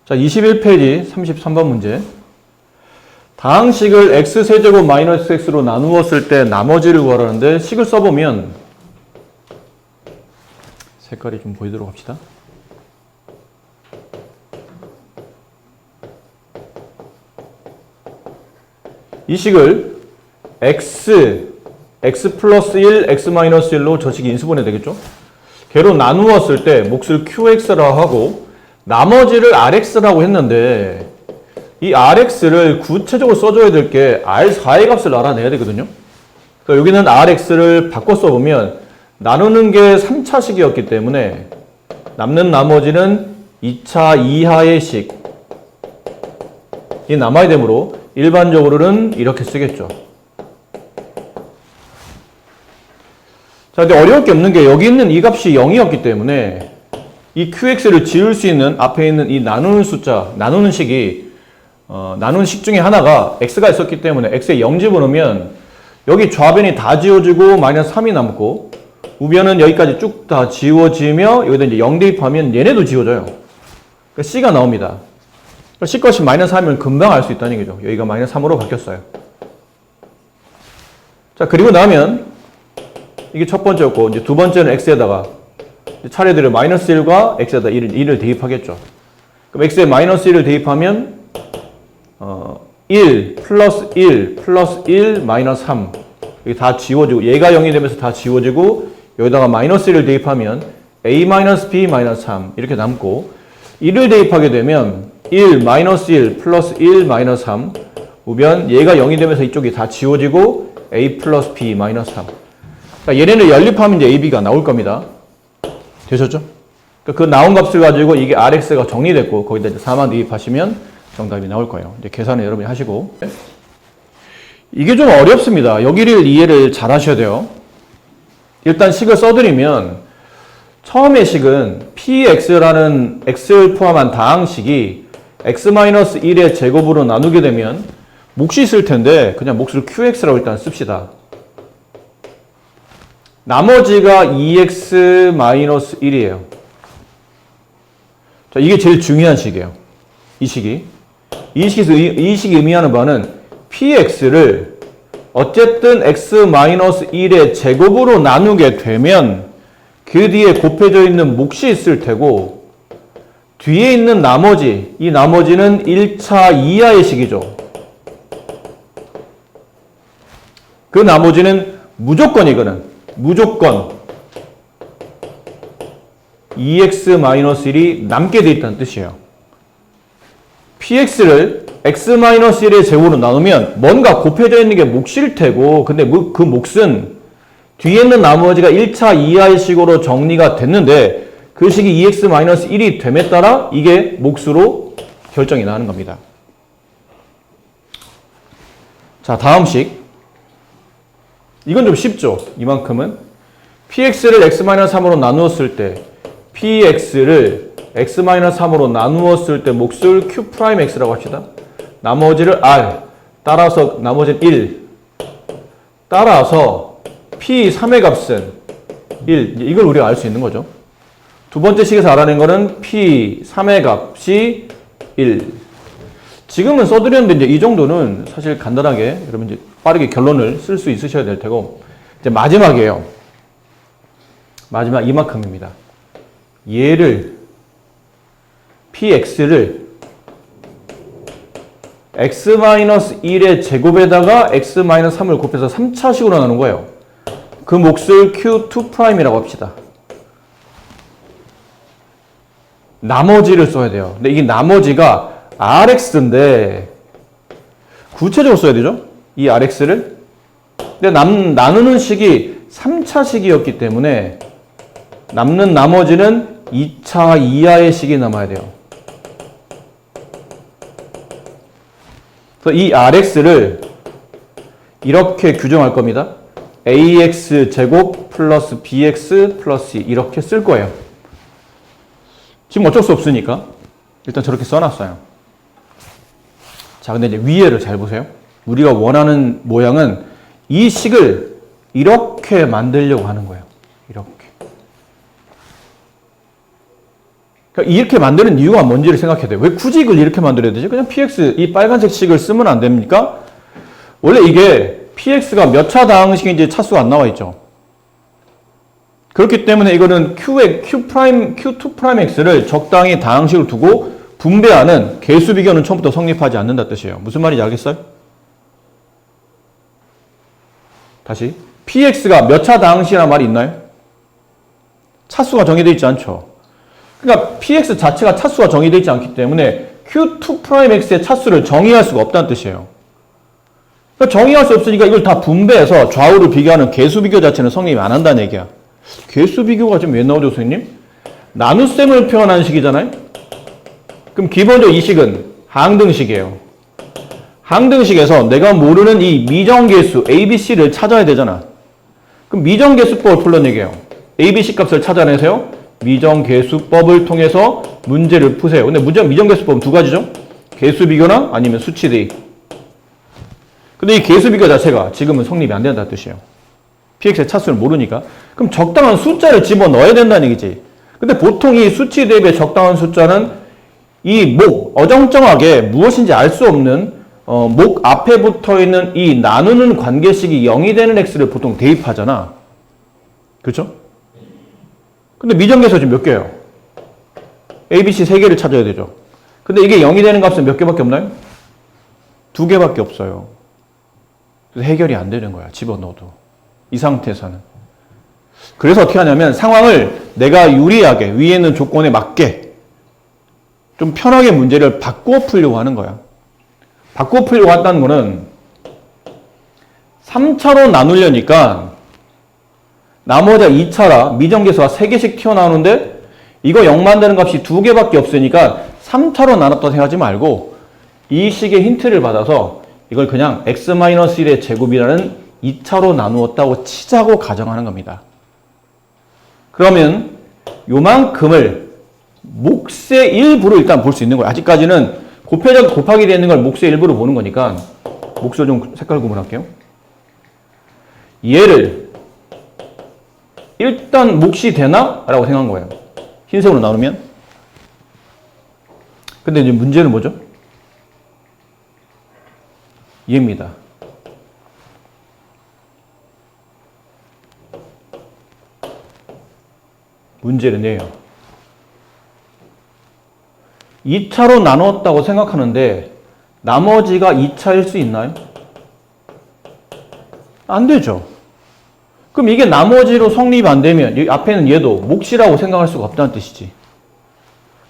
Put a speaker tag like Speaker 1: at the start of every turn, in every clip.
Speaker 1: 자, 21페이지 33번 문제. 다항식을 x세제곱 마이너스 x로 나누었을 때 나머지를 구하라는데 식을 써보면 색깔이 좀 보이도록 합시다. 이 식을 x 플러스 1, x 마이너스 1로 저 식이 인수분해 되겠죠? 걔로 나누었을 때 몫을 qx라고 하고 나머지를 rx라고 했는데 이 rx를 구체적으로 써줘야 될 게 r4의 값을 알아내야 되거든요. 그러니까 여기는 rx를 바꿔 써보면 나누는 게 3차식이었기 때문에 남는 나머지는 2차 이하의 식이 남아야 되므로 일반적으로는 이렇게 쓰겠죠. 자, 근데 어려울 게 없는 게 여기 있는 이 값이 0이었기 때문에 이 qx를 지울 수 있는 앞에 있는 이 나누는 숫자, 나누는 식이 나누는 식 중에 하나가 x가 있었기 때문에 x에 0 집어넣으면 여기 좌변이 다 지워지고 마이너스 3이 남고 우변은 여기까지 쭉 다 지워지며 여기다 이제 0 대입하면 얘네도 지워져요. 그러니까 c가 나옵니다. c 값이 마이너스 3이면 금방 알 수 있다는 얘기죠. 여기가 마이너스 3으로 바뀌었어요. 자, 그리고 나면 이게 첫 번째였고 이제 두 번째는 x에다가 차례대로 마이너스 1과 x에다 1을 대입하겠죠. 그럼 x에 마이너스 1을 대입하면 1 플러스 1 플러스 1 마이너스 3 이게 다 지워지고 얘가 0이 되면서 다 지워지고 여기다가 마이너스 1을 대입하면 a 마이너스 b 마이너스 3 이렇게 남고 1을 대입하게 되면 1 마이너스 1 플러스 1 마이너스 3 우변 얘가 0이 되면서 이쪽이 다 지워지고 a 플러스 b 마이너스 3 그러니까 얘네를 연립하면 이제 ab가 나올 겁니다. 되셨죠? 그러니까 그 나온 값을 가지고 이게 rx가 정리됐고 거기다 이제 4만 대입하시면 정답이 나올 거예요. 이제 계산을 여러분이 하시고 이게 좀 어렵습니다. 여기를 이해를 잘 하셔야 돼요. 일단 식을 써드리면 처음의 식은 px라는 x를 포함한 다항식이 x-1의 제곱으로 나누게 되면 몫이 있을 텐데 그냥 몫을 qx라고 일단 씁시다. 나머지가 2x-1이에요. 자, 이게 제일 중요한 식이에요. 이 식이. 이 식이 의미하는 바는 px를 어쨌든 x-1의 제곱으로 나누게 되면 그 뒤에 곱해져 있는 몫이 있을 테고 뒤에 있는 나머지, 이 나머지는 1차 이하의 식이죠. 그 나머지는 무조건이거든. 무조건 2x-1이 남게 돼 있다는 뜻이에요. px를 x-1의 제곱으로 나누면 뭔가 곱해져 있는 게 몫일 테고 근데 그 몫은 뒤에 있는 나머지가 1차 이하의 식으로 정리가 됐는데 그 식이 2x-1이 됨에 따라 이게 몫으로 결정이 나는 겁니다. 자, 다음 식. 이건 좀 쉽죠? 이만큼은. px를 x-3으로 나누었을 때 px를 x-3으로 나누었을 때 몫을 q'x라고 합시다. 나머지를 r, 따라서 나머지는 1, 따라서 p3의 값은 1, 이걸 우리가 알 수 있는 거죠. 두 번째 식에서 알아낸 거는 p3의 값이 1. 지금은 써드렸는데 이제 이 정도는 사실 간단하게 여러분 이제 빠르게 결론을 쓸 수 있으셔야 될 테고 이제 마지막이에요. 마지막 이만큼입니다. 얘를 px를 x-1의 제곱에다가 x-3을 곱해서 3차식으로 나누는 거예요. 그 몫을 q2'이라고 합시다. 나머지를 써야 돼요. 근데 이 나머지가 rx인데 구체적으로 써야 되죠? 이 rx를. 근데 나누는 식이 3차식이었기 때문에 남는 나머지는 2차 이하의 식이 남아야 돼요. 그래서 이 rx를 이렇게 규정할 겁니다. ax 제곱 플러스 bx 플러스 c 이렇게 쓸 거예요. 지금 어쩔 수 없으니까 일단 저렇게 써놨어요. 자, 근데 이제 위에를 잘 보세요. 우리가 원하는 모양은 이 식을 이렇게 만들려고 하는 거예요. 이렇게. 이렇게 만드는 이유가 뭔지를 생각해야 돼요. 왜 굳이 이걸 이렇게 만들어야 되지? 그냥 px, 이 빨간색 식을 쓰면 안 됩니까? 원래 이게 px가 몇 차 다항식인지 차수가 안 나와 있죠. 그렇기 때문에 이거는 q2'x를 적당히 다항식을 두고 분배하는 개수 비교는 처음부터 성립하지 않는다 뜻이에요. 무슨 말인지 알겠어요? 다시. px가 몇 차 다항식이라는 말이 있나요? 차수가 정해져 있지 않죠. 그러니까 px 자체가 차수가 정의되어 있지 않기 때문에 q2'x의 차수를 정의할 수가 없다는 뜻이에요. 그러니까 정의할 수 없으니까 이걸 다 분배해서 좌우를 비교하는 개수 비교 자체는 성립이 안 한다는 얘기야. 개수 비교가 지금 왜 나오죠, 선생님? 나눗셈을 표현하는 식이잖아요? 그럼 기본적으로 이 식은 항등식이에요. 항등식에서 내가 모르는 이 미정계수 ABC를 찾아야 되잖아. 그럼 미정계수법을 풀어내게요. ABC 값을 찾아내세요. 미정계수법을 통해서 문제를 푸세요. 근데 미정계수법은 두 가지죠. 개수비교나 아니면 수치대입. 근데 이 개수비교 자체가 지금은 성립이 안 된다는 뜻이에요. px의 차수를 모르니까. 그럼 적당한 숫자를 집어넣어야 된다는 얘기지. 근데 보통 이 수치대입의 적당한 숫자는 이 어정쩡하게 무엇인지 알 수 없는 목 앞에 붙어있는 이 나누는 관계식이 0이 되는 x를 보통 대입하잖아. 그렇죠? 근데 미정계수 지금 몇 개예요? ABC 3개를 찾아야 되죠. 근데 이게 0이 되는 값은 몇 개밖에 없나요? 2개밖에 없어요. 그래서 해결이 안 되는 거야. 집어넣어도. 이 상태에서는. 그래서 어떻게 하냐면 상황을 내가 유리하게 위에 있는 조건에 맞게 좀 편하게 문제를 바꾸어 풀려고 하는 거야. 바꾸어 풀려고 한다는 거는 3차로 나누려니까 나머지가 2차라 미정계수가 3개씩 튀어나오는데 이거 0 만드는 값이 2개밖에 없으니까 3차로 나눴다 생각하지 말고 이 식의 힌트를 받아서 이걸 그냥 x-1의 제곱이라는 2차로 나누었다고 치자고 가정하는 겁니다. 그러면 요만큼을 몫의 일부로 일단 볼 수 있는 거예요. 아직까지는 곱하기 되어 있는 걸 몫의 일부로 보는 거니까 몫을 좀 색깔 구분할게요. 얘를 일단 몫이 되나? 라고 생각한 거예요. 흰색으로 나누면. 근데 이제 문제는 뭐죠? 얘입니다. 문제는 얘예요. 2차로 나눴다고 생각하는데 나머지가 2차일 수 있나요? 안 되죠. 그럼 이게 나머지로 성립이 안 되면 여기 앞에는 얘도 몫이라고 생각할 수가 없다는 뜻이지.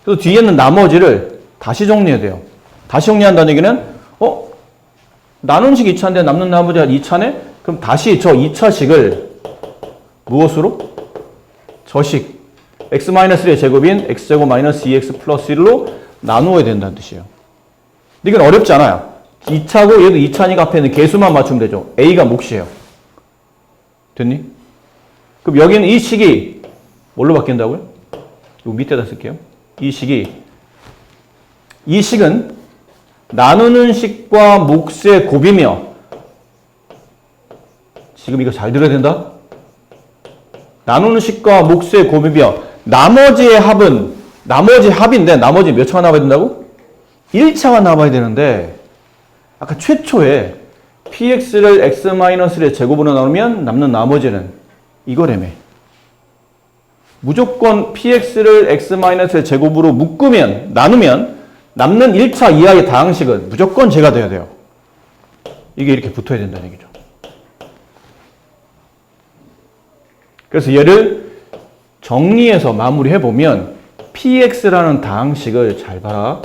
Speaker 1: 그래서 뒤에는 나머지를 다시 정리해야 돼요. 다시 정리한다는 얘기는 나눔식 2차인데 남는 나머지가 2차네? 그럼 다시 저 2차식을 무엇으로? 저식 x-1의 제곱인 x제곱 마이너스 2x 플러스 1로 나누어야 된다는 뜻이에요. 근데 이건 어렵지 않아요. 2차고 얘도 2차니까 앞에 있는 개수만 맞추면 되죠. a가 몫이에요. 됐니? 그럼 여기는 이 식이 뭘로 바뀐다고요? 요 밑에다 쓸게요. 이 식은 나누는 식과 몫의 곱이며 지금 이거 잘 들어야 된다. 나누는 식과 몫의 곱이며 나머지의 합인데 나머지 몇 차가 나와야 된다고? 1차가 나와야 되는데 아까 최초에 px를 x-의 제곱으로 나누면 남는 나머지는 이거라며. 무조건 px를 x-의 제곱으로 나누면 남는 1차 이하의 다항식은 무조건 제가 돼야 돼요. 이게 이렇게 붙어야 된다는 얘기죠. 그래서 얘를 정리해서 마무리해보면 px라는 다항식을 잘 봐라.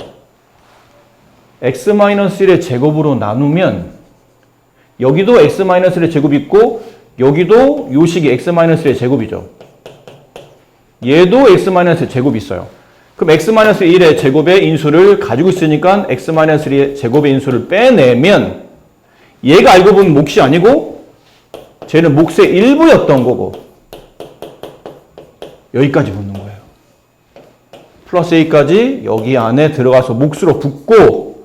Speaker 1: x-1의 제곱으로 나누면 여기도 x-1의 제곱이 있고 여기도 요 식이 x-1의 제곱이죠. 얘도 x-1의 제곱이 있어요. 그럼 x-1의 제곱의 인수를 가지고 있으니까 x-1의 제곱의 인수를 빼내면 얘가 알고 보면 몫이 아니고 쟤는 몫의 일부였던 거고 여기까지 붙는 거예요. 플러스 a까지 여기 안에 들어가서 몫으로 붙고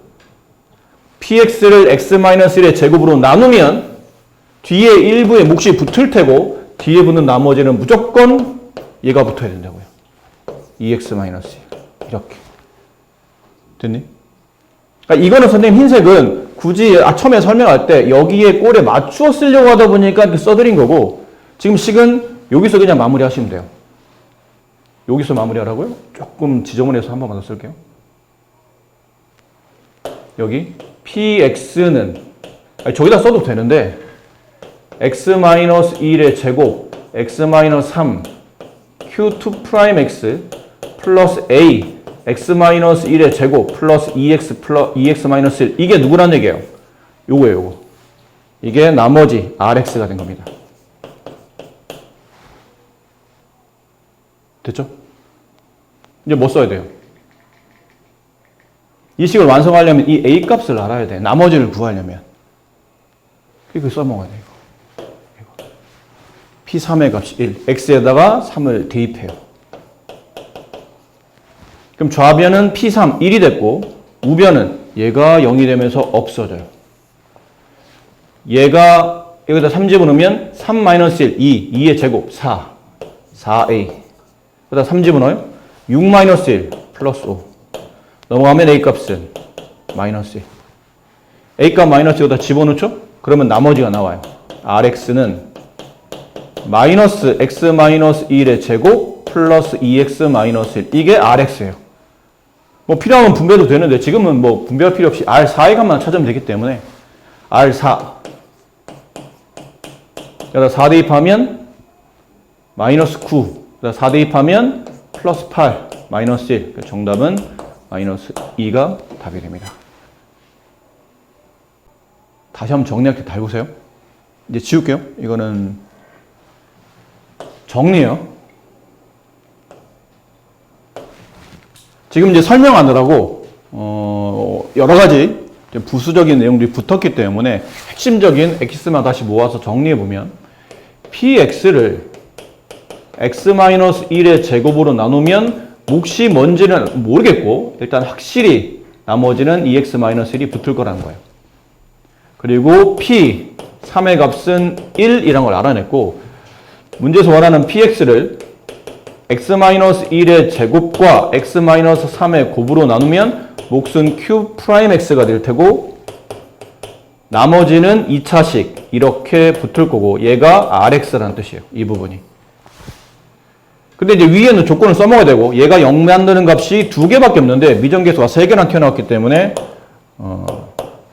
Speaker 1: px를 x-1의 제곱으로 나누면 뒤에 일부에 몫이 붙을 테고 뒤에 붙는 나머지는 무조건 얘가 붙어야 된다고요. 2x-. 이렇게. 됐니? 그러니까 이거는 선생님 흰색은 굳이 처음에 설명할 때 여기에 꼴에 맞추어 쓰려고 하다 보니까 이렇게 써드린 거고, 지금 식은 여기서 그냥 마무리 하시면 돼요. 여기서 마무리하라고요? 조금 지정을 해서 한 번만 더 쓸게요. 여기 px는 저기다 써도 되는데 x-1의 제곱 x-3 q2'x 플러스 a x-1의 제곱 플러스 2x-1 이게 누구란 얘기예요? 요거예요, 요거. 이게 나머지 rx가 된 겁니다. 됐죠? 이제 뭐 써야 돼요? 이 식을 완성하려면 이 a 값을 알아야 돼. 나머지를 구하려면. 이거 써먹어야 돼, 이거. p3의 값이 1. x에다가 3을 대입해요. 그럼 좌변은 p3, 1이 됐고, 우변은 얘가 0이 되면서 없어져요. 얘가 여기다 3 집어넣으면 3-1, 2, 2의 제곱, 4, 4a. 여기다 3 집어넣어요. 6-1 플러스 5. 넘어가면 a 값은 마이너스 1. a 값 마이너스 여기다 집어넣죠? 그러면 나머지가 나와요. rx는 마이너스 x-1의 제곱 플러스 2x-1. 이게 rx예요. 뭐 필요하면 분배도 되는데 지금은 뭐 분배할 필요 없이 r4의 값만 찾으면 되기 때문에 r4 여기다 4 대입하면 마이너스 9. 여기다 4 대입하면 플러스 8, 마이너스 1. 정답은 마이너스 2가 답이 됩니다. 다시 한번 정리할게 다 해보세요. 이제 지울게요. 이거는 정리해요. 지금 이제 설명하느라고 여러 가지 부수적인 내용들이 붙었기 때문에 핵심적인 x만 다시 모아서 정리해보면 px를 x-1의 제곱으로 나누면 몫이 뭔지는 모르겠고 일단 확실히 나머지는 2x-1이 붙을 거라는 거예요. 그리고 p 3의 값은 1이라는 걸 알아냈고 문제에서 원하는 px를 x-1의 제곱과 x-3의 곱으로 나누면 몫은 q'x가 될 테고 나머지는 2차식 이렇게 붙을 거고 얘가 rx라는 뜻이에요. 이 부분이. 근데 이제 위에는 조건을 써먹어야 되고 얘가 0 만드는 값이 2개밖에 없는데 미정계수가 3개나 튀어나왔기 때문에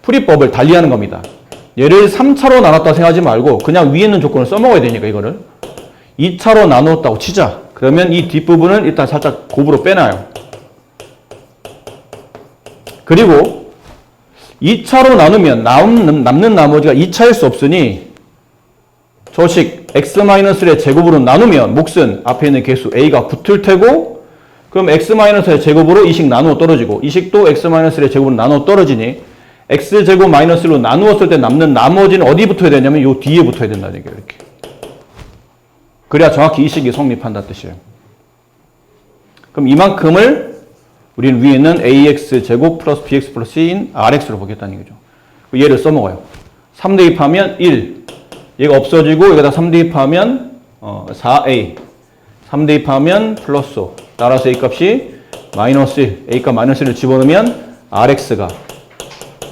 Speaker 1: 풀이법을 달리하는 겁니다. 얘를 3차로 나눴다 생각하지 말고 그냥 위에 있는 조건을 써먹어야 되니까 이거를 2차로 나누었다고 치자. 그러면 이 뒷부분은 일단 살짝 곱으로 빼놔요. 그리고 2차로 나누면 남는 나머지가 2차일 수 없으니 저식 x-의 제곱으로 나누면 몫은 앞에 있는 개수 a가 붙을 테고 그럼 x-의 제곱으로 이 식 나누어 떨어지고 이 식도 x-의 제곱으로 나누어 떨어지니 x제곱 마이너스로 나누었을 때 남는 나머지는 어디 붙어야 되냐면 요 뒤에 붙어야 된다는 얘기예요. 이렇게. 그래야 정확히 이 식이 성립한다는 뜻이에요. 그럼 이만큼을 우리는 위에 있는 ax제곱 플러스 bx 플러스 c인 rx로 보겠다는 얘기죠. 얘를 써먹어요. 3 대입하면 1. 얘가 없어지고 여기다 3 대입하면 4a. 3 대입하면 플러스 5. 따라서 a 값이 마이너스 1. a 값 마이너스 1을 집어넣으면 rx가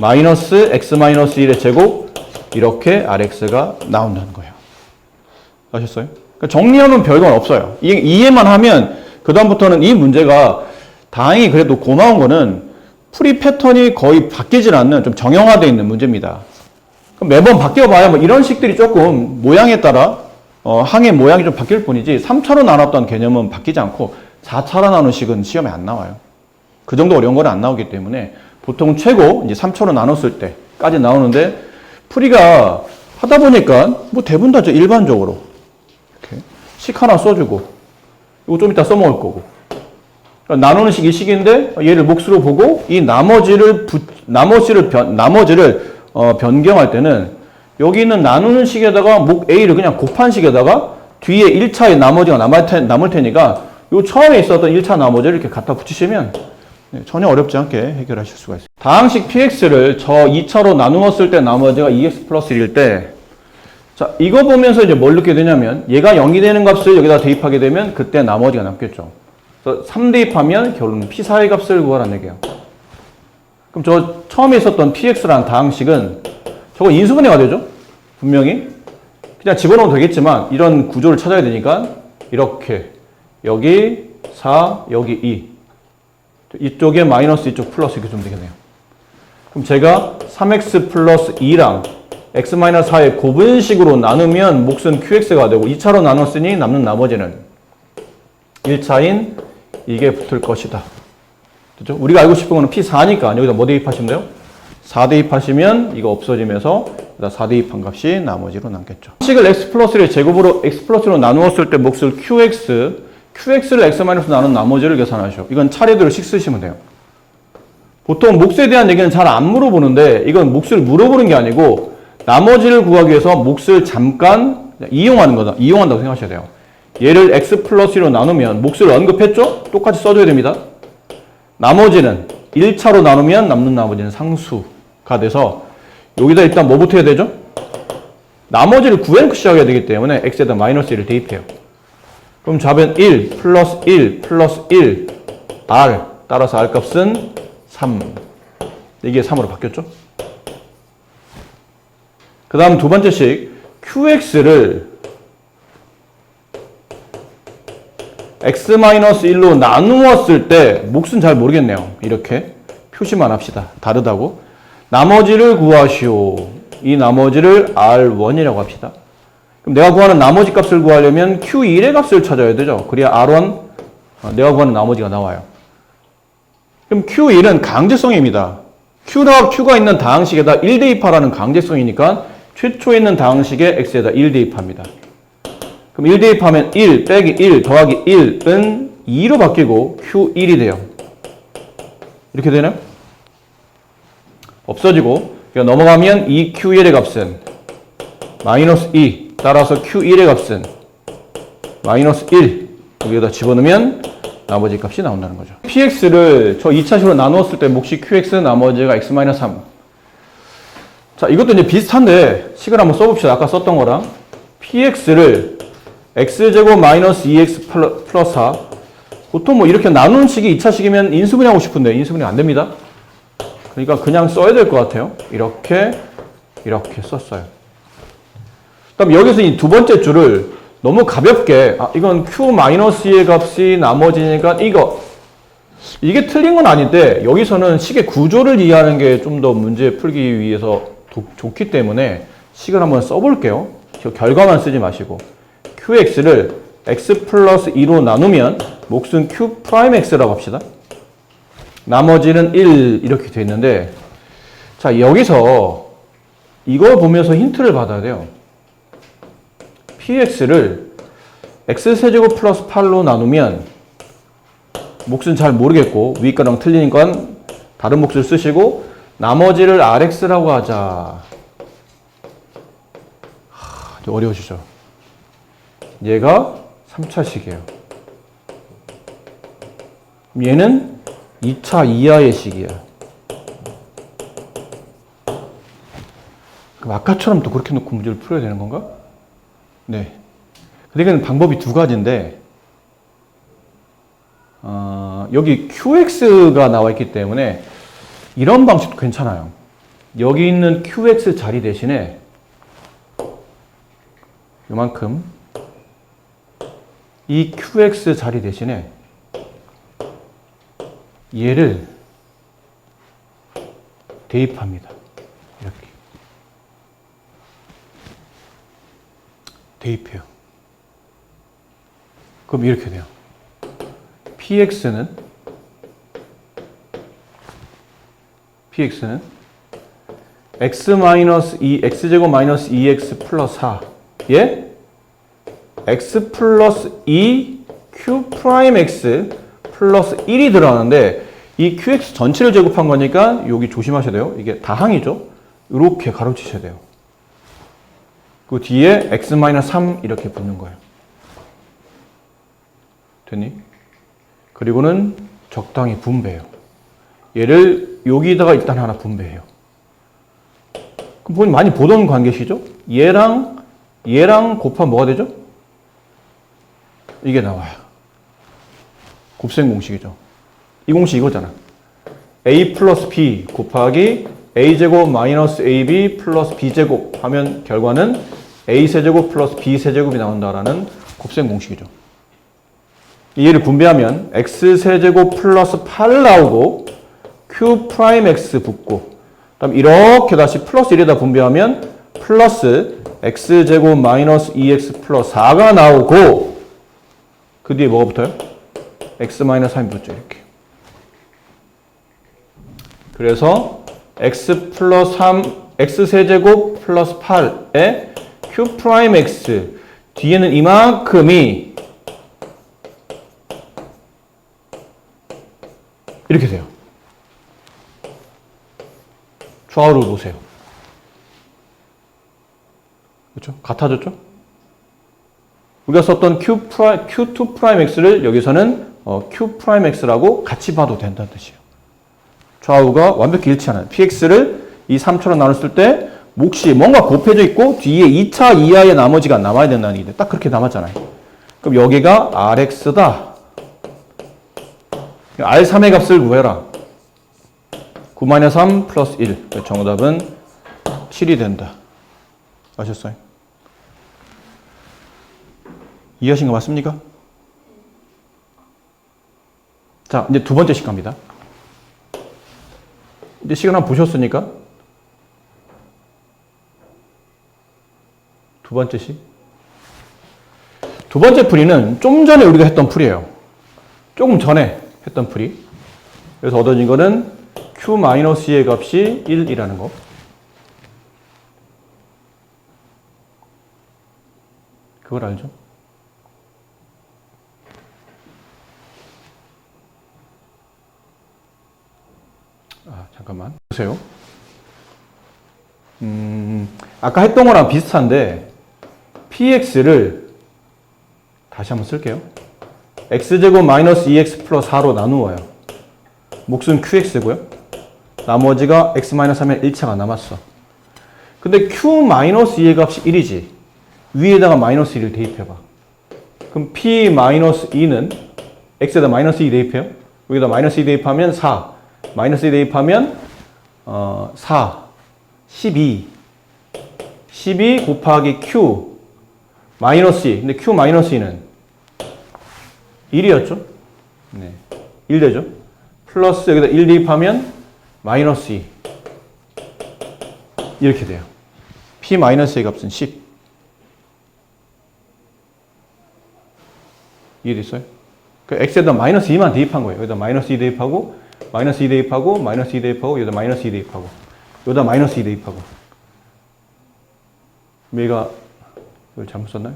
Speaker 1: 마이너스 x-1의 제곱 이렇게 rx가 나온다는 거예요. 아셨어요? 그러니까 정리하면 별건 없어요. 이해만 하면 그 다음부터는 이 문제가 다행히 그래도 고마운 거는 풀이 패턴이 거의 바뀌질 않는 좀 정형화되어 있는 문제입니다. 매번 바뀌어봐야 뭐 이런 식들이 조금 모양에 따라 항의 모양이 좀 바뀔 뿐이지 3차로 나눴던 개념은 바뀌지 않고 4차로 나눈 식은 시험에 안 나와요. 그 정도 어려운 건 안 나오기 때문에 보통 최고 이제 3차로 나눴을 때까지 나오는데 풀이가 하다 보니까 뭐 대부분 다 일반적으로 이렇게 식 하나 써주고 이거 좀 이따 써먹을 거고 그러니까 나누는 식이 식인데 얘를 몫으로 보고 이 나머지를 변경할 때는 여기 있는 나누는 식에다가 목 A를 그냥 곱한 식에다가 뒤에 1차의 나머지가 남을 테니까 요 처음에 있었던 1차 나머지를 이렇게 갖다 붙이시면 전혀 어렵지 않게 해결하실 수가 있어요. 다항식 px를 저 2차로 나누었을 때 나머지가 2x 플러스 1일 때 자, 이거 보면서 이제 뭘 느끼게 되냐면 얘가 0이 되는 값을 여기다 대입하게 되면 그때 나머지가 남겠죠. 그래서 3 대입하면 결론은 P4의 값을 구하라는 얘기예요. 그럼 저 처음에 있었던 PX라는 다항식은 저거 인수분해가 되죠? 분명히. 그냥 집어넣어도 되겠지만 이런 구조를 찾아야 되니까 이렇게 여기 4, 여기 2 이쪽에 마이너스 이쪽 플러스 이렇게 좀 되겠네요. 그럼 제가 3x 플러스 2랑 x-4의 고분식으로 나누면 몫은 qx가 되고 2차로 나눴으니 남는 나머지는 1차인 이게 붙을 것이다. 그렇죠? 우리가 알고 싶은 거는 P4니까 여기다 뭐 대입하시면 돼요? 4 대입하시면 이거 없어지면서 4 대입한 값이 나머지로 남겠죠. 식을 x 플러스를 제곱으로 x 플러스로 나누었을 때 몫을 qx를 x-로 나눈 나머지를 계산하시오. 이건 차례대로 식 쓰시면 돼요. 보통 몫에 대한 얘기는 잘 안 물어보는데 이건 몫을 물어보는 게 아니고 나머지를 구하기 위해서 몫을 잠깐 이용하는 거다. 이용한다고 생각하셔야 돼요. 얘를 x 플러스 1로 나누면 몫을 언급했죠? 똑같이 써줘야 됩니다. 나머지는 1차로 나누면 남는 나머지는 상수가 돼서 여기다 일단 뭐부터 해야 되죠? 나머지를 구해놓고 시작해야 되기 때문에 x에다 마이너스 1을 대입해요. 그럼 답은 1 플러스 1 플러스 1 r 따라서 r 값은 3. 이게 3으로 바뀌었죠? 그 다음 두 번째 식 qx를 x-1로 나누었을 때 몫은 잘 모르겠네요. 이렇게 표시만 합시다. 다르다고. 나머지를 구하시오. 이 나머지를 R1이라고 합시다. 그럼 내가 구하는 나머지 값을 구하려면 Q1의 값을 찾아야 되죠. 그래야 R1, 내가 구하는 나머지가 나와요. 그럼 Q1은 강제성입니다. Q가 있는 다항식에다 1 대입하라는 강제성이니까 최초에 있는 다항식에 X에다 1 대입합니다. 그럼 1 대입하면 1 빼기 1 더하기 1은 2로 바뀌고 Q1이 돼요. 이렇게 되나요? 없어지고 넘어가면 2Q1의 값은 마이너스 2 따라서 Q1의 값은 마이너스 1 여기에다 집어넣으면 나머지 값이 나온다는 거죠. PX를 저 2차식으로 나누었을 때 몫이 QX 나머지가 X-3 자 이것도 이제 비슷한데 식을 한번 써봅시다. 아까 썼던 거랑 PX를 X제곱 마이너스 2X 플러스 4 보통 뭐 이렇게 나누는 식이 2차식이면 인수분해하고 싶은데 인수분해 안 됩니다. 그러니까 그냥 써야 될 것 같아요. 이렇게 썼어요. 그다음 여기서 이 두 번째 줄을 너무 가볍게 이건 Q-2의 값이 나머지니까 이게 틀린 건 아닌데 여기서는 식의 구조를 이해하는 게 좀 더 문제 풀기 위해서 좋기 때문에 식을 한번 써볼게요. 결과만 쓰지 마시고 QX를 X 플러스 2로 나누면 몫은 Q 프라임 X라고 합시다. 나머지는 1 이렇게 돼 있는데 자 여기서 이거 보면서 힌트를 받아야 돼요. PX를 X세제곱 플러스 8로 나누면 몫은 잘 모르겠고 위에 거랑 틀리니까 다른 몫을 쓰시고 나머지를 RX라고 하자. 좀 어려우시죠? 얘가 3차식이에요. 얘는 2차 이하의 식이야. 그럼 아까처럼 또 그렇게 놓고 문제를 풀어야 되는 건가? 네. 근데 이건 방법이 두 가지인데, 여기 QX가 나와 있기 때문에 이런 방식도 괜찮아요. 여기 있는 QX 자리 대신에 요만큼 이 QX 자리 대신에 얘를 대입합니다. 이렇게. 대입해요. 그럼 이렇게 돼요. PX는 X제곱 마이너스 2X 플러스 4에 X 플러스 2 Q 프라임 X 플러스 1이 들어가는데 이 QX 전체를 제곱한 거니까 여기 조심하셔야 돼요. 이게 다항이죠. 이렇게 가로치셔야 돼요. 그 뒤에 X-3 이렇게 붙는 거예요. 됐니? 그리고는 적당히 분배해요. 얘를 여기다가 일단 하나 분배해요. 그럼 많이 보던 관계시죠? 얘랑 곱하면 뭐가 되죠? 이게 나와요. 곱셈 공식이죠. 이 공식 이거잖아. a 플러스 b 곱하기 a제곱 마이너스 ab 플러스 b제곱 하면 결과는 a세제곱 플러스 b세제곱이 나온다라는 곱셈 공식이죠. 얘를 분배하면 x세제곱 플러스 8 나오고 q 프라임 x 붙고 그다음 이렇게 다시 플러스 1에다 분배하면 플러스 x제곱 마이너스 2x 플러스 4가 나오고 그 뒤에 뭐가 붙어요? x 마이너스 3이 붙죠. 이렇게. 그래서 x 플러스 3 x세제곱 플러스 8에 q 프라임 x 뒤에는 이만큼이 이렇게 돼요. 좌우로 보세요. 그렇죠? 같아졌죠? 우리가 썼던 q2 프라임 x를 여기서는 q 프라임 x라고 같이 봐도 된다는 뜻이에요. 좌우가 완벽히 일치하는 px를 이 3처럼 나눴을 때 몫이 뭔가 곱해져 있고 뒤에 2차 이하의 나머지가 남아야 된다는 얘기인데 딱 그렇게 남았잖아요. 그럼 여기가 rx다. r3의 값을 구해라. 9-3 플러스 1. 정답은 7이 된다. 아셨어요? 이해하신 거 맞습니까? 자, 이제 두 번째 식 갑니다. 이제 시간 한번 보셨으니까 두 번째 식. 두 번째 풀이는 좀 전에 우리가 했던 풀이에요. 조금 전에 했던 풀이. 그래서 얻어진 거는 q-의 값이 1이라는 거. 그걸 알죠? 잠깐만. 보세요. 아까 했던 거랑 비슷한데 px를 다시 한번 쓸게요. x제곱 마이너스 2x 플러스 4로 나누어요. 몫은 qx고요. 나머지가 x 마이너스 하면 1차가 남았어. 근데 q-2의 값이 1이지. 위에다가 마이너스 1을 대입해봐. 그럼 p-2는 x에다 마이너스 2 대입해요. 여기다 마이너스 2 대입하면 4. 마이너스 2 대입하면 4, 12. 12 곱하기 q 마이너스 2. 근데 q 마이너스 2는 1이었죠? 네. 1 되죠? 플러스 여기다 1 대입하면 마이너스 2. 이렇게 돼요. p-의 값은 10. 이해됐어요? 그 x에다 마이너스 2만 대입한 거예요. 여기다 마이너스 2 대입하고, 마이너스 2 대입하고, 마이너스 2 대입하고, 여기다 마이너스 2 대입하고, 여기다 마이너스 2 대입하고. 얘가, 이걸 잘못 썼나요?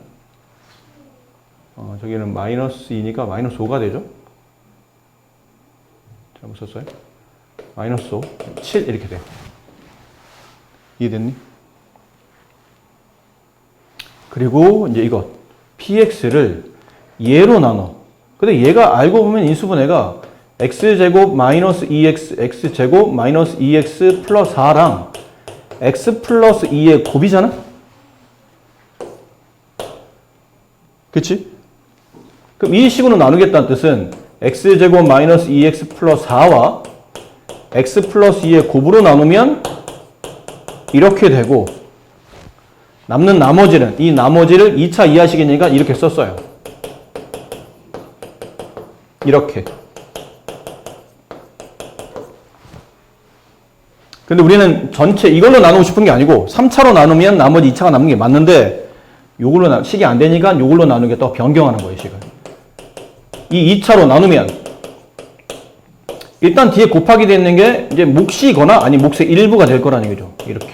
Speaker 1: 저기는 마이너스 2니까 마이너스 5가 되죠? 잘못 썼어요? 마이너스 5, 7 이렇게 돼요. 이해됐니? 그리고 이제 이거 px를 얘로 나눠. 근데 얘가 알고 보면 인수분해가 x제곱 마이너스 2x, x제곱 마이너스 2x 플러스 4랑 x 플러스 2의 곱이잖아? 그치? 그럼 이 식으로 나누겠다는 뜻은 x제곱 마이너스 2x 플러스 4와 x 플러스 2의 곱으로 나누면 이렇게 되고 남는 나머지는 이 나머지를 2차 이하식이니까 이렇게 썼어요. 이렇게. 근데 우리는 전체 이걸로 나누고 싶은 게 아니고 3차로 나누면 나머지 2차가 남는 게 맞는데 요걸로 식이 안 되니까 요걸로 나누겠다고 변경하는 거예요, 식을. 이 2차로 나누면 일단 뒤에 곱하기 되어 있는 게 이제 몫이거나 아니 몫의 일부가 될 거라는 얘기죠. 이렇게.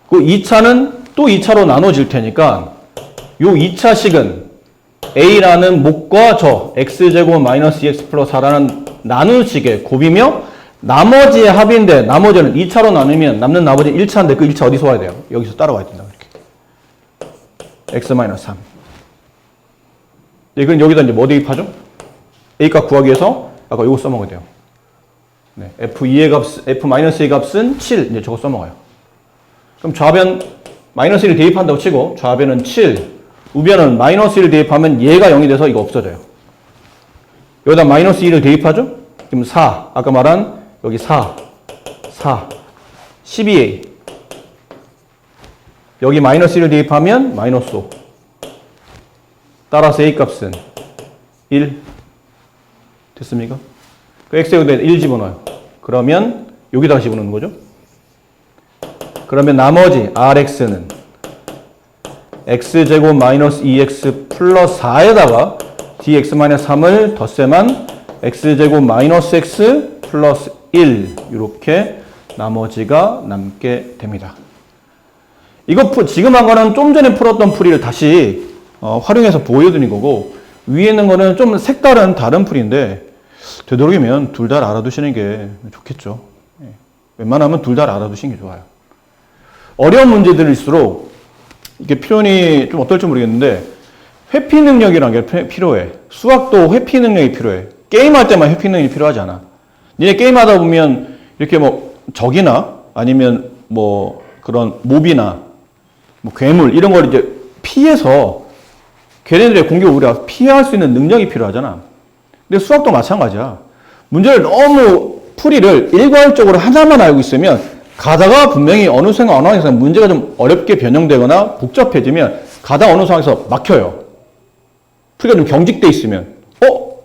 Speaker 1: 그 2차는 또 2차로 나눠질 테니까 요 2차 식은 A라는 몫과 저 X제곱 마이너스 2X 플러스 4라는 나누식의 곱이며 나머지의 합인데 나머지는 2차로 나누면 남는 나머지 1차인데 그 1차 어디서 와야 돼요? 여기서 따라와야 된다. 이렇게. X 마이너스 3. 네, 그럼 여기다 이제 뭐 대입하죠? A값 구하기 위해서 아까 이거 써먹어야 돼요. 네, F2의 값, F-의 값은 7. 이제 저거 써먹어요. 그럼 좌변 마이너스 1을 대입한다고 치고 좌변은 7. 우변은 마이너스 1을 대입하면 얘가 0이 돼서 이거 없어져요. 여기다 마이너스 2를 대입하죠? 그럼 4. 아까 말한 여기 4. 12a. 여기 마이너스 1을 대입하면 마이너스 5. 따라서 a 값은 1. 됐습니까? 그 x에 여기다 1 집어넣어요. 그러면 여기다가 집어넣는 거죠. 그러면 나머지 rx는 x제곱 마이너스 2x 플러스 4에다가 dx-3을 덧셈한 x제곱 마이너스 x 플러스 1 이렇게 나머지가 남게 됩니다. 이거 지금 한 거는 좀 전에 풀었던 풀이를 다시 활용해서 보여드린 거고, 위에 있는 거는 좀 색깔은 다른 풀인데 되도록이면 둘 다 알아두시는 게 좋겠죠. 웬만하면 둘 다 알아두시는 게 좋아요. 어려운 문제들일수록 이게 표현이 좀 어떨지 모르겠는데 회피 능력이라는 게 필요해. 수학도 회피 능력이 필요해. 게임할 때만 회피 능력이 필요하지 않아. 니네 게임하다 보면 이렇게 뭐 적이나 아니면 뭐 그런 몹이나 뭐 괴물 이런 걸 이제 피해서 걔네들의 공격을 우리가 피할 수 있는 능력이 필요하잖아. 근데 수학도 마찬가지야. 문제를 너무 풀이를 일괄적으로 하나만 알고 있으면 가다가 분명히 어느 상황에서 문제가 좀 어렵게 변형되거나 복잡해지면 가다가 어느 상황에서 막혀요. 풀이가 좀 경직돼 있으면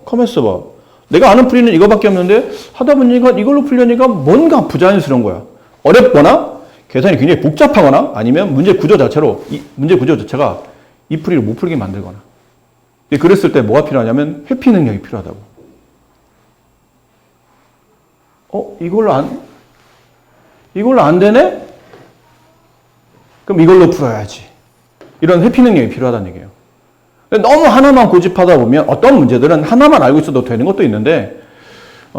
Speaker 1: 가만 있어봐. 내가 아는 풀이는 이거밖에 없는데 하다 보니까 이걸로 풀려니까 뭔가 부자연스러운 거야. 어렵거나 계산이 굉장히 복잡하거나 아니면 문제 구조 자체가 이 풀이를 못 풀게 만들거나. 그랬을 때 뭐가 필요하냐면 회피 능력이 필요하다고. 이걸로 안 되네? 그럼 이걸로 풀어야지. 이런 회피 능력이 필요하다는 얘기예요. 너무 하나만 고집하다 보면 어떤 문제들은 하나만 알고 있어도 되는 것도 있는데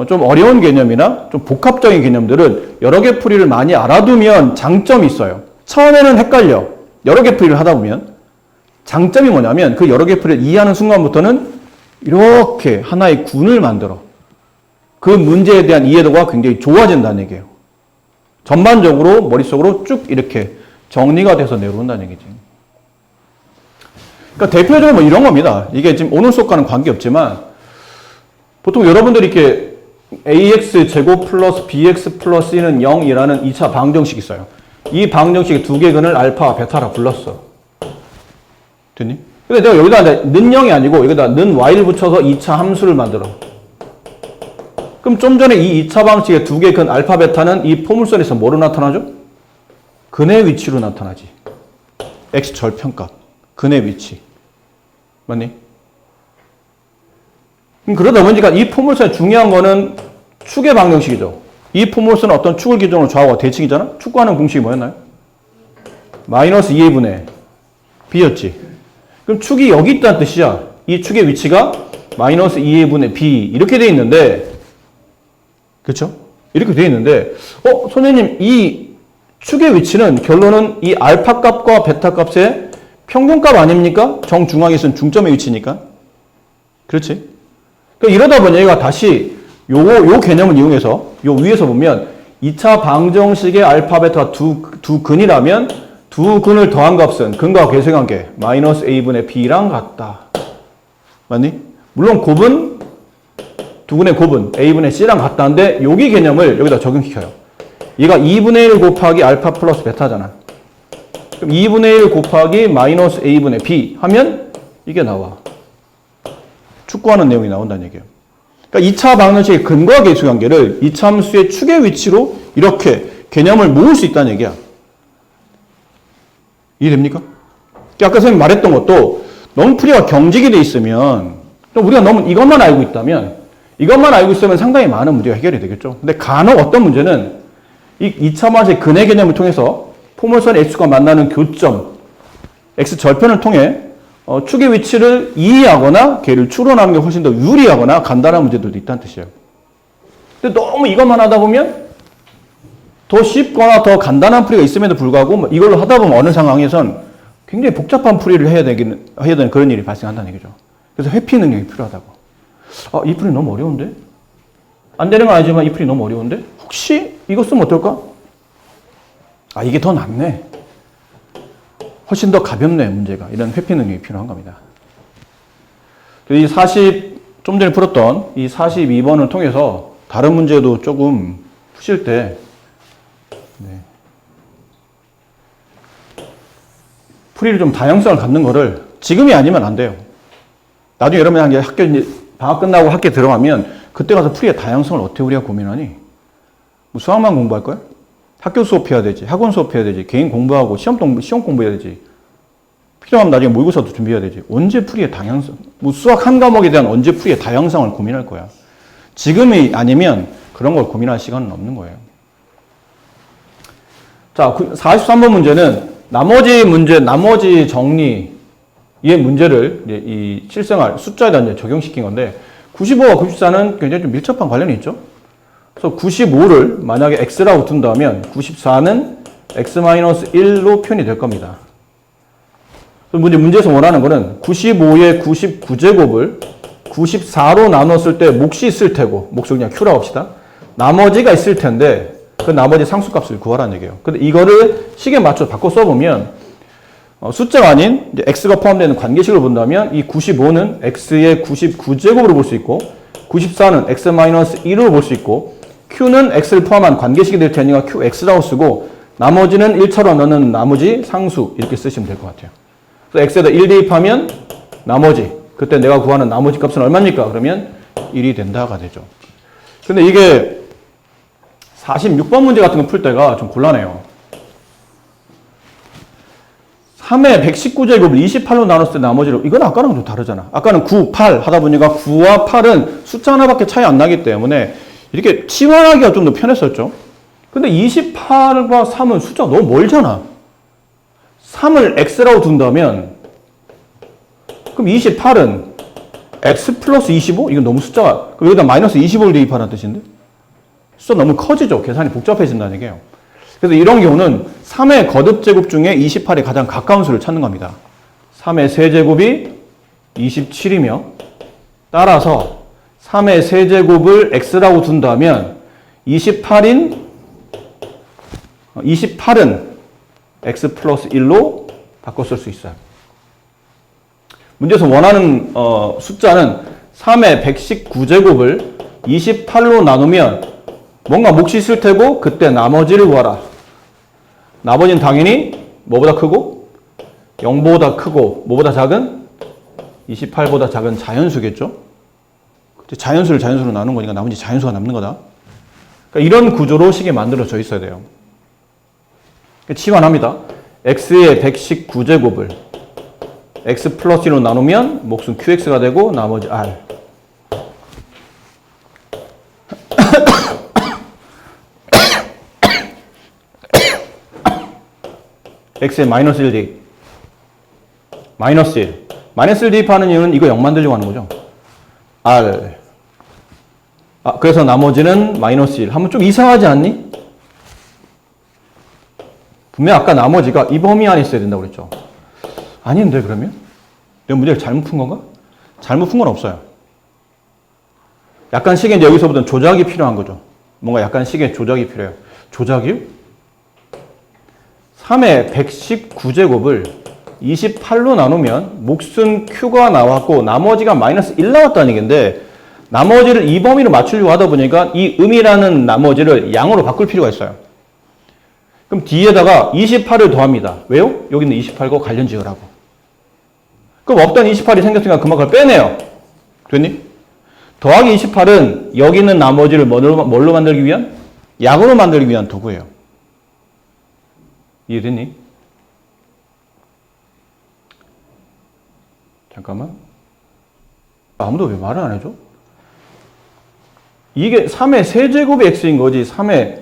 Speaker 1: 좀 어려운 개념이나 좀 복합적인 개념들은 여러 개 풀이를 많이 알아두면 장점이 있어요. 처음에는 헷갈려. 여러 개 풀이를 하다 보면 장점이 뭐냐면 그 여러 개 풀이를 이해하는 순간부터는 이렇게 하나의 군을 만들어. 그 문제에 대한 이해도가 굉장히 좋아진다는 얘기예요. 전반적으로 머릿속으로 쭉 이렇게 정리가 돼서 내려온다는 얘기지. 그러니까 대표적으로 뭐 이런 겁니다. 이게 지금 오늘 수업과는 관계없지만 보통 여러분들이 이렇게 ax 제곱 플러스 bx 플러스 1은 0이라는 2차 방정식이 있어요. 이 방정식의 두 개 근을 알파와 베타라 불렀어. 됐니? 근데 내가 여기다 는 0이 아니고 여기다 는 y를 붙여서 2차 함수를 만들어. 그럼 좀 전에 이 2차 방식의 두 개 근 알파 베타는 이 포물선에서 뭐로 나타나죠? 근의 위치로 나타나지. x 절편값. 근의 위치. 맞니? 그러다 보니까 이 포물선의 중요한 거는 축의 방정식이죠. 이 포물선은 어떤 축을 기준으로 좌우가 대칭이잖아? 축구하는 공식이 뭐였나요? 마이너스 2a 분의 b였지. 그럼 축이 여기 있다는 뜻이야. 이 축의 위치가 마이너스 2a 분의 b 이렇게 돼 있는데, 그렇죠? 이렇게 돼 있는데 선생님 이 축의 위치는 결론은 이 알파 값과 베타 값의 평균값 아닙니까? 정중앙에 있는 중점의 위치니까. 그렇지? 그러니까 이러다 보니 얘가 다시 요 개념을 이용해서 요 위에서 보면 2차 방정식의 알파 베타가 두 근이라면 두 근을 더한 값은 근과 괴수관계 마이너스 a분의 b랑 같다. 맞니? 물론 곱은 두 근의 곱은 a분의 c랑 같다는데 여기 개념을 여기다 적용시켜요. 얘가 2분의 1 곱하기 알파 플러스 베타잖아. 그럼 2분의 1 곱하기 마이너스 a분의 b 하면 이게 나와. 축구하는 내용이 나온다는 얘기예요. 그러니까 2차 방정식의 근과 계수 관계를 2차 함수의 축의 위치로 이렇게 개념을 모을 수 있다는 얘기야. 이해됩니까? 아까 선생님 말했던 것도 너무 풀이가 경직이 돼 있으면 우리가 너무 이것만 알고 있으면 상당히 많은 문제가 해결이 되겠죠. 근데 간혹 어떤 문제는 이 2차 방정식의 근의 개념을 통해서 포물선 x가 만나는 교점, x 절편을 통해 축의 위치를 이해하거나 걔를 추론하는 게 훨씬 더 유리하거나 간단한 문제들도 있다는 뜻이에요. 근데 너무 이것만 하다 보면 더 쉽거나 더 간단한 풀이가 있음에도 불구하고 이걸로 하다 보면 어느 상황에선 굉장히 복잡한 풀이를 해야 되는 그런 일이 발생한다는 얘기죠. 그래서 회피 능력이 필요하다고. 이 풀이 너무 어려운데? 안 되는 건 아니지만 이 풀이 너무 어려운데? 혹시 이거 쓰면 어떨까? 이게 더 낫네. 훨씬 더 가볍네, 문제가. 이런 회피 능력이 필요한 겁니다. 이 좀 전에 풀었던 이 42번을 통해서 다른 문제도 조금 푸실 때 풀이를 좀 다양성을 갖는 거를 지금이 아니면 안 돼요. 나중에 여러분이 학교 이제 방학 끝나고 학교에 들어가면 그때 가서 풀이의 다양성을 어떻게 우리가 고민하니? 뭐 수학만 공부할 거야? 학교 수업해야 되지, 학원 수업해야 되지, 개인 공부하고 시험 공부해야 되지. 필요하면 나중에 모의고사도 준비해야 되지. 언제 풀이의 다양성, 뭐 수학 한 과목에 대한 언제 풀이의 다양성을 고민할 거야. 지금이 아니면 그런 걸 고민할 시간은 없는 거예요. 자, 43번 문제는 나머지 정리의 문제를 이제 이 실생활 숫자에다 이제 적용시킨 건데 95와 94는 굉장히 좀 밀접한 관련이 있죠. 그래서 95를 만약에 x라고 둔다면 94는 x-1로 표현이 될 겁니다. 문제에서 원하는 거는 95의 99제곱을 94로 나눴을 때 몫이 있을 테고, 몫을 그냥 q라고 합시다. 나머지가 있을 텐데 그 나머지 상수값을 구하라는 얘기예요. 근데 이거를 식에 맞춰 바꿔 써보면 숫자가 아닌 이제 x가 포함되는 관계식을 본다면 이 95는 x의 99제곱으로 볼 수 있고 94는 x-1으로 볼 수 있고 q는 x를 포함한 관계식이 될 테니까 qx라고 쓰고 나머지는 1차로 넣는 나머지 상수 이렇게 쓰시면 될 것 같아요. 그래서 x에다 1 대입하면 나머지, 그때 내가 구하는 나머지 값은 얼마입니까? 그러면 1이 된다가 되죠. 근데 이게 46번 문제 같은 거 풀 때가 좀 곤란해요. 3의 119제곱을 28로 나눴을 때 나머지로, 이건 아까랑 좀 다르잖아. 아까는 9, 8 하다 보니까 9와 8은 숫자 하나밖에 차이 안 나기 때문에 이렇게 치환하기가 좀 더 편했었죠. 근데 28과 3은 숫자가 너무 멀잖아. 3을 x라고 둔다면 그럼 28은 x 플러스 25? 이건 너무 숫자가, 그럼 여기다 마이너스 25를 대입하라는 뜻인데? 숫자 너무 커지죠. 계산이 복잡해진다는 얘기예요. 그래서 이런 경우는 3의 거듭제곱 중에 28이 가장 가까운 수를 찾는 겁니다. 3의 세제곱이 27이며 따라서 3의 세제곱을 x라고 둔다면 28은 x 플러스 1로 바꿔 쓸 수 있어요. 문제에서 원하는 숫자는 3의 119제곱을 28로 나누면 뭔가 몫이 있을 테고 그때 나머지를 구하라. 나머지는 당연히 뭐보다 크고 0보다 크고 뭐보다 작은 28보다 작은 자연수겠죠. 자연수를 자연수로 나누는 거니까 나머지 자연수가 남는 거다. 그러니까 이런 구조로 식이 만들어져 있어야 돼요. 치환합니다. x의 119제곱을 x 플러스 1로 나누면 몫은 qx가 되고 나머지 r. x에 마이너스 1 대입. 마이너스 1. 마이너스 1 대입하는 이유는 이거 0 만들려고 하는 거죠. r. 그래서 나머지는 마이너스 1. 하면 좀 이상하지 않니? 분명 아까 나머지가 이 범위 안에 있어야 된다고 그랬죠. 아닌데 그러면? 내가 문제를 잘못 푼 건가? 잘못 푼 건 없어요. 약간 식에 이제 여기서부터는 조작이 필요한 거죠. 뭔가 약간 식에 조작이 필요해요. 조작이요? 3의 119제곱을 28로 나누면 몫은 q가 나왔고 나머지가 마이너스 1 나왔다는 얘기인데 나머지를 이 범위로 맞추려고 하다 보니까 이 음이라는 나머지를 양으로 바꿀 필요가 있어요. 그럼 뒤에다가 28을 더합니다. 왜요? 여기는 28과 관련 지으라고. 그럼 없던 28이 생겼으니까 그만큼 빼내요. 됐니? 더하기 28은 여기 있는 나머지를 뭘로 만들기 위한? 양으로 만들기 위한 도구예요. 이해됐니? 잠깐만. 아무도 왜 말을 안 해줘? 이게 3의 세제곱이 x인 거지 3의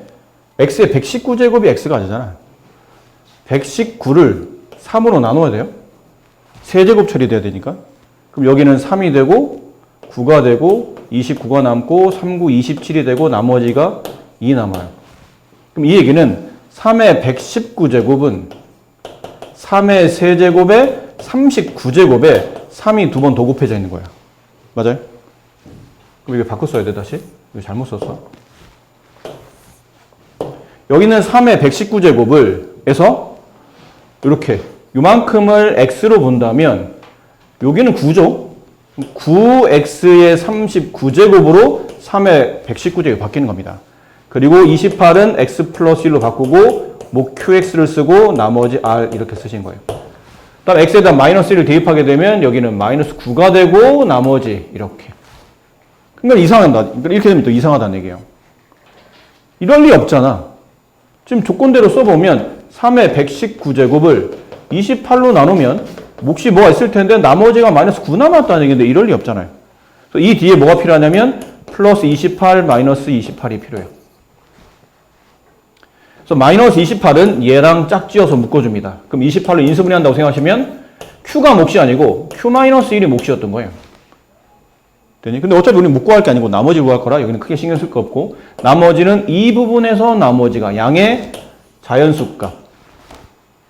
Speaker 1: x의 119제곱이 x가 아니잖아. 119를 3으로 나눠야 돼요. 세제곱 처리돼야 되니까. 그럼 여기는 3이 되고 9가 되고 29가 남고 3, 9, 27이 되고 나머지가 2 남아요. 그럼 이 얘기는 3의 119제곱은 3의 세제곱에 39제곱에 3이 두 번 더 곱해져 있는 거야. 맞아요? 그럼 이거 바꿔 써야 돼 다시. 이거 잘못 썼어. 여기는 3의 119제곱을 해서 이렇게 요만큼을 x로 본다면 여기는 9죠. 9x의 39제곱으로 3의 119제곱이 바뀌는 겁니다. 그리고 28은 x 플러스 1로 바꾸고 뭐 qx를 쓰고 나머지 r 이렇게 쓰신 거예요. 그다음 x에다 마이너스 1을 대입하게 되면 여기는 마이너스 9가 되고 나머지 이렇게. 그러니까 이상하다. 이렇게 되면 또 이상하다는 얘기예요. 이럴 리 없잖아. 지금 조건대로 써보면 3의 119제곱을 28로 나누면 몫이 뭐가 있을 텐데 나머지가 마이너스 9 남았다는 얘기인데 이럴 리 없잖아요. 그래서 이 뒤에 뭐가 필요하냐면 플러스 28 마이너스 28이 필요해요. 그래서 마이너스 28은 얘랑 짝지어서 묶어줍니다. 그럼 28로 인수분해한다고 생각하시면 Q가 몫이 아니고 Q-1이 몫이었던 거예요. 되니? 근데 어차피 우리는 묶고 할 게 아니고 나머지 구할 거라 여기는 크게 신경 쓸 거 없고 나머지는 이 부분에서 나머지가 양의 자연수값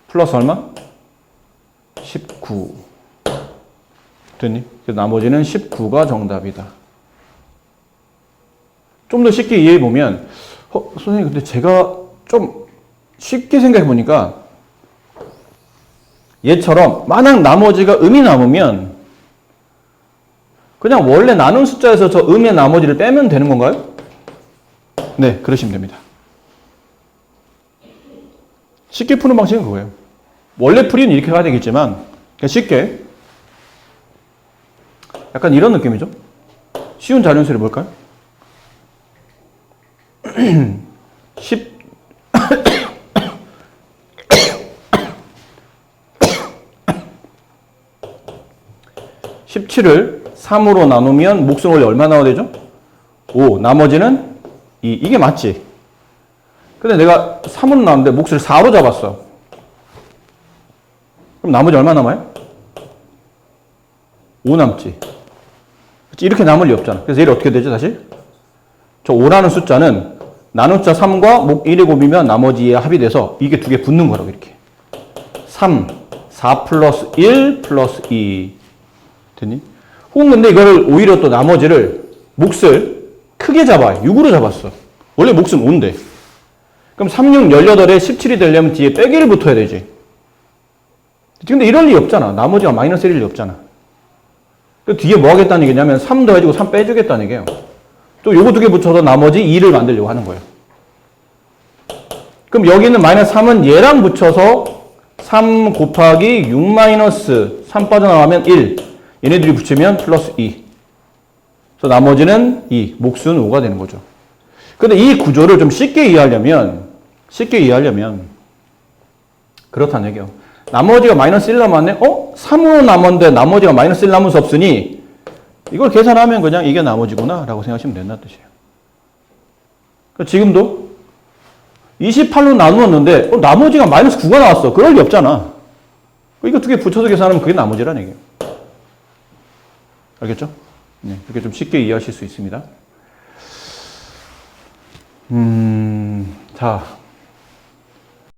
Speaker 1: 플러스 얼마? 19 됐니? 그래서 나머지는 19가 정답이다. 좀 더 쉽게 이해해 보면 선생님 근데 제가 좀 쉽게 생각해 보니까 얘처럼 만약 나머지가 음이 남으면 그냥 원래 나눈 숫자에서 저 음의 나머지를 빼면 되는 건가요? 네, 그러시면 됩니다. 쉽게 푸는 방식은 그거예요. 원래 풀이는 이렇게 가야 되겠지만 그냥 쉽게 약간 이런 느낌이죠. 쉬운 자연수를 볼까요? 17을 3으로 나누면 몫은 원래 얼마 나와야 되죠? 5. 나머지는 2. 이게 맞지? 근데 내가 3으로 나누는데 몫을 4로 잡았어. 그럼 나머지 얼마 남아요? 5 남지. 그치? 이렇게 남을 리 없잖아. 그래서 얘를 어떻게 되죠, 다시? 저 5라는 숫자는 나눈 숫자 3과 목 1의 곱이면 나머지에 합이 돼서 이게 두 개 붙는 거라고, 이렇게. 3, 4 플러스 1 플러스 2. 됐니? 혹은 근데 이거를 오히려 또 나머지를 몫을 크게 잡아요. 6으로 잡았어. 원래 몫은 5인데. 그럼 3, 6, 18에 17이 되려면 뒤에 빼기를 붙어야 되지. 근데 이럴 리 없잖아. 나머지가 마이너스 1일 리 없잖아. 그 뒤에 뭐 하겠다는 얘기냐면 3 더해주고 3 빼주겠다는 얘기예요. 또 요거 두 개 붙여서 나머지 2를 만들려고 하는 거예요. 그럼 여기 있는 마이너스 3은 얘랑 붙여서 3 곱하기 6 마이너스 3 빠져나가면 1. 얘네들이 붙이면 플러스 2. 그래서 나머지는 2. 몫은 5가 되는 거죠. 근데 이 구조를 좀 쉽게 이해하려면 그렇다는 얘기예요. 나머지가 마이너스 1 남았네? 3으로 남았는데 나머지가 마이너스 1 남을 수 없으니 이걸 계산하면 그냥 이게 나머지구나 라고 생각하시면 된다는 뜻이에요. 그러니까 지금도 28로 나누었는데 나머지가 마이너스 9가 나왔어. 그럴 리 없잖아. 이거 두 개 붙여서 계산하면 그게 나머지라는 얘기예요. 알겠죠? 네, 그렇게 좀 쉽게 이해하실 수 있습니다. 자.